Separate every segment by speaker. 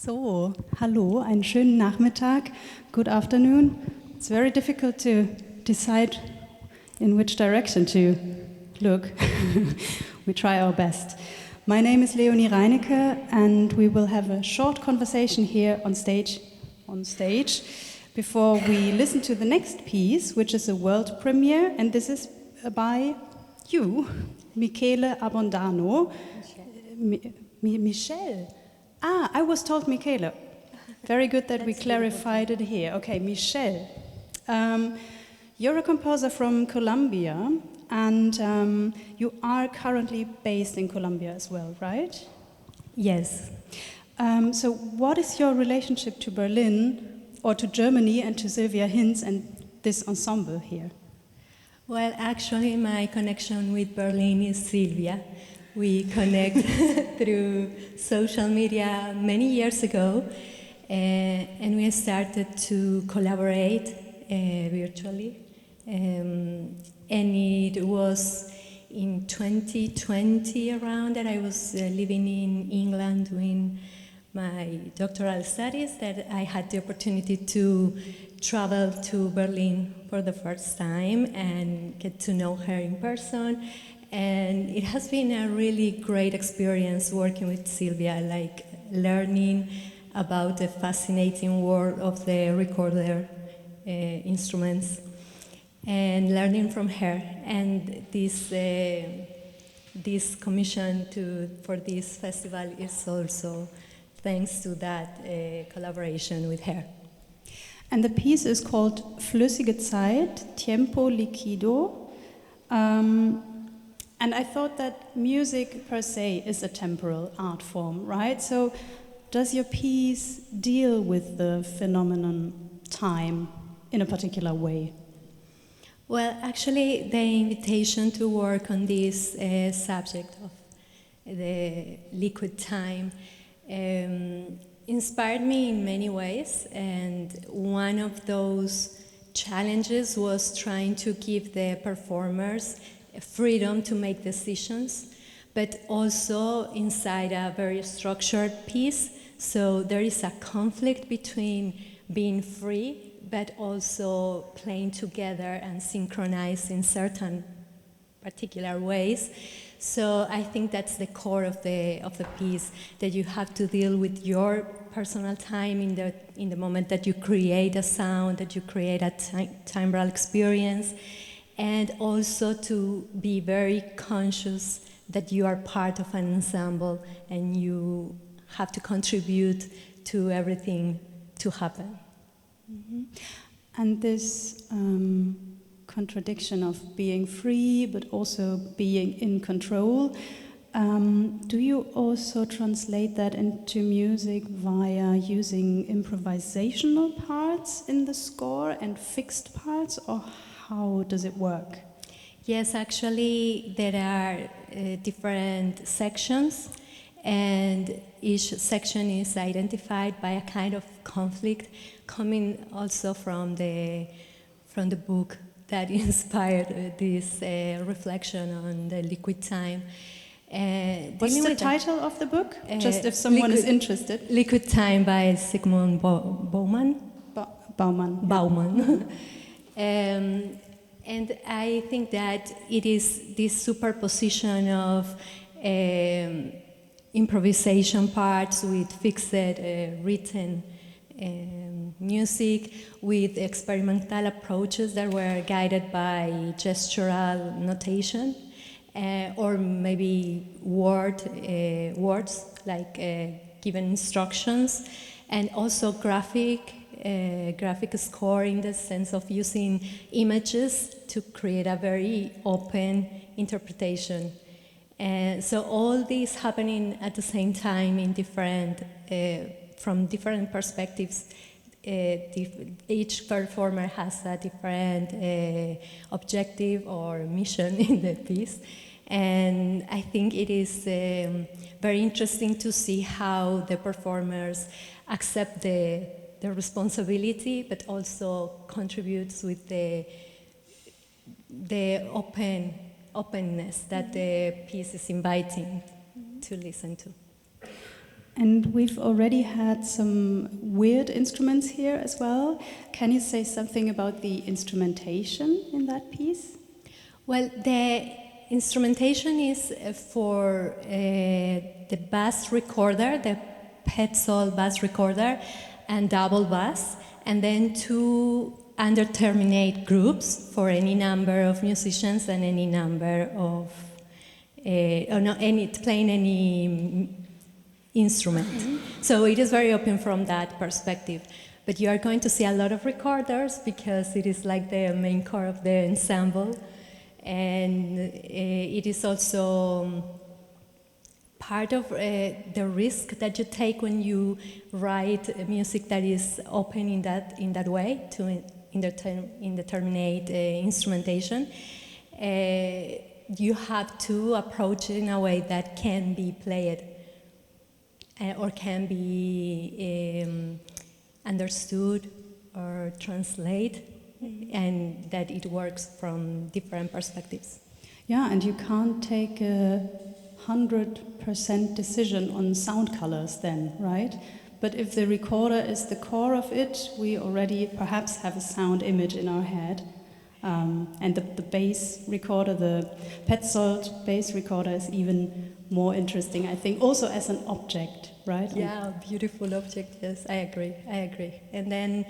Speaker 1: So, hallo, einen schönen Nachmittag, good afternoon. It's very difficult to decide in which direction to look. We try our best. My name is Leonie Reineke and we will have a short conversation here on stage before we listen to the next piece, which is a world premiere, and this is by you, Michele Abondano. Michele. Ah, I was told Michele. Very good that we clarified it here. Okay, Michele. You're a composer from Colombia, and you are currently based in Colombia as well, right?
Speaker 2: Yes.
Speaker 1: So what is your relationship to Berlin, or to Germany, and to Sylvia Hinz and this ensemble here?
Speaker 2: Well, actually, my connection with Berlin is Sylvia. We connect through social media many years ago, and we started to collaborate virtually. And it was in 2020 around that I was living in England doing my doctoral studies, that I had the opportunity to travel to Berlin for the first time and get to know her in person. And it has been a really great experience working with Sylvia, like learning about the fascinating world of the recorder instruments and learning from her. And this commission for this festival is also thanks to that collaboration with her.
Speaker 1: And the piece is called Flüssige Zeit, Tiempo, líquido. And I thought that music per se is a temporal art form, right? So does your piece deal with the phenomenon time in a particular way?
Speaker 2: Well, actually, the invitation to work on this subject of the liquid time inspired me in many ways, and one of those challenges was trying to give the performers freedom to make decisions, but also inside a very structured piece. So there is a conflict between being free, but also playing together and synchronized in certain particular ways. So I think that's the core of the piece, that you have to deal with your personal time in the moment that you create a sound, that you create a timbral experience, and also to be very conscious that you are part of an ensemble and you have to contribute to everything to happen.
Speaker 1: Mm-hmm. And this contradiction of being free but also being in control, do you also translate that into music via using improvisational parts in the score and fixed parts, or how does it work?
Speaker 2: Yes, actually there are different sections, and each section is identified by a kind of conflict coming also from the book that inspired this reflection on the liquid time.
Speaker 1: What's the title of the book? Just if someone is interested.
Speaker 2: Liquid Time by Zygmunt Bauman. Bauman. And I think that it is this superposition of improvisation parts with fixed written music, with experimental approaches that were guided by gestural notation, or maybe words like given instructions, and also graphic score in the sense of using images to create a very open interpretation. So all this happening at the same time in from different perspectives. Each performer has a different objective or mission in the piece. And I think it is very interesting to see how the performers accept the responsibility, but also contributes with the openness that the piece is inviting to listen to.
Speaker 1: And we've already had some weird instruments here as well. Can you say something about the instrumentation in that piece?
Speaker 2: Well, the instrumentation is for the bass recorder, the Petropoulou bass recorder, and double bass, and then two undeterminate groups for any number of musicians and any number of, playing any instrument. So it is very open from that perspective. But you are going to see a lot of recorders because it is like the main core of the ensemble. And it is also part of the risk that you take when you write music that is open in that way to indeterminate instrumentation. You have to approach it in a way that can be played or can be understood or translate, and that it works from different perspectives.
Speaker 1: Yeah, and you can't take a 100% decision on sound colors then, right? But if the recorder is the core of it, we already perhaps have a sound image in our head. And the bass recorder, the Petzold bass recorder, is even more interesting, I think, also as an object, right?
Speaker 2: Yeah, a beautiful object, yes, I agree. And then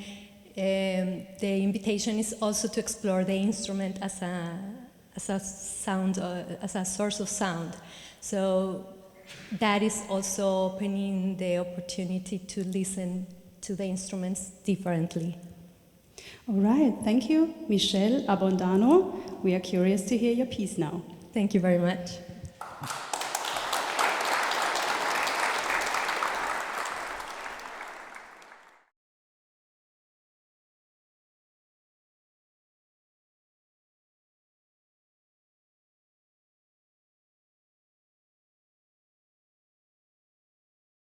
Speaker 2: the invitation is also to explore the instrument as a sound, as a source of sound. So that is also opening the opportunity to listen to the instruments differently.
Speaker 1: All right, thank you, Michele Abondano. We are curious to hear your piece now.
Speaker 2: Thank you very much.